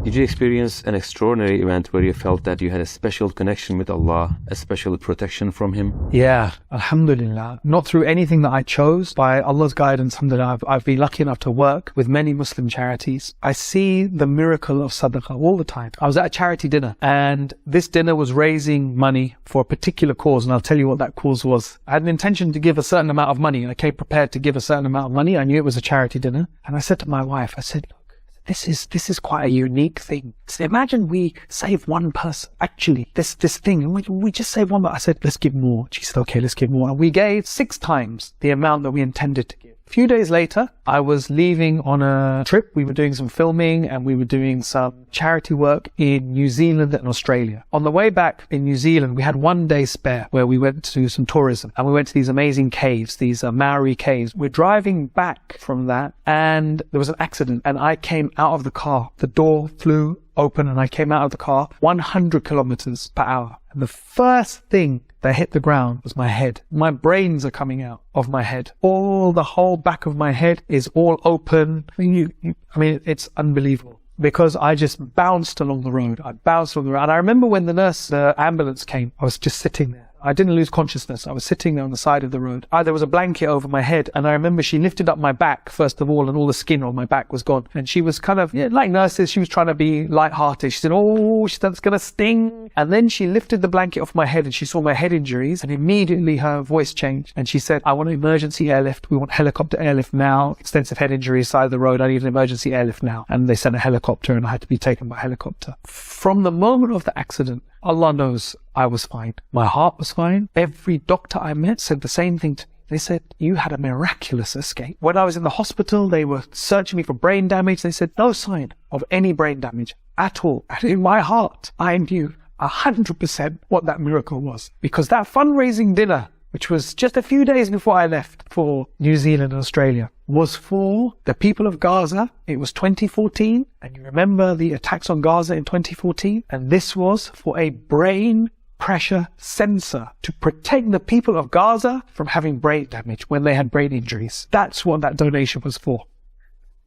Did you experience an extraordinary event where you felt that you had a special connection with Allah, a special protection from Him? Yeah, alhamdulillah. Not through anything that I chose. By Allah's guidance, alhamdulillah, I've been lucky enough to work with many Muslim charities. I see the miracle of sadaqah all the time. I was at a charity dinner, and this dinner was raising money for a particular cause, and I'll tell you what that cause was. I had an intention to give a certain amount of money, and I came prepared to give a certain amount of money. I knew it was a charity dinner, and I said to my wife, I said, look, this is quite a unique thing. So imagine we save one person. Actually, this thing, and we just save one. But I said, let's give more. She said, okay, let's give more. And we gave 6 times the amount that we intended to give. A few days later, I was leaving on a trip. We were doing some filming and we were doing some charity work in New Zealand and Australia. On the way back in New Zealand, we had 1 day spare where we went to do some tourism, and we went to these amazing caves, these Maori caves. We're driving back from that, and there was an accident, and I came out of the car. The door flew open and I came out of the car 100 kilometers per hour. And the first thing that hit the ground was my head. My brains are coming out of my head. The whole back of my head is all open. I mean, it's unbelievable. Because I just bounced along the road. And I remember when the ambulance came, I was just sitting there. I didn't lose consciousness. I was sitting there on the side of the road. There was a blanket over my head, and I remember she lifted up my back first of all, and all the skin on my back was gone. And she was kind of, like nurses, she was trying to be light-hearted. She said, oh, that's going to sting. And then she lifted the blanket off my head, and she saw my head injuries, and immediately her voice changed. And she said, I want an emergency airlift. We want helicopter airlift now. Extensive head injuries, side of the road. I need an emergency airlift now. And they sent a helicopter, and I had to be taken by helicopter. From the moment of the accident, Allah knows I was fine. My heart was fine. Every doctor I met said the same thing to me. They said, you had a miraculous escape. When I was in the hospital, they were searching me for brain damage. They said, no sign of any brain damage at all. And in my heart, I knew 100% what that miracle was. Because that fundraising dinner, which was just a few days before I left for New Zealand and Australia, was for the people of Gaza. It was 2014, and you remember the attacks on Gaza in 2014? And this was for a brain pressure sensor to protect the people of Gaza from having brain damage when they had brain injuries. That's what that donation was for.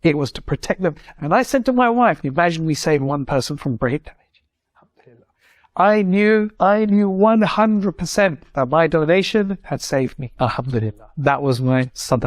It was to protect them. And I said to my wife, imagine we save one person from brain damage. I knew 100% that my donation had saved me. Alhamdulillah. That was my sadaqah.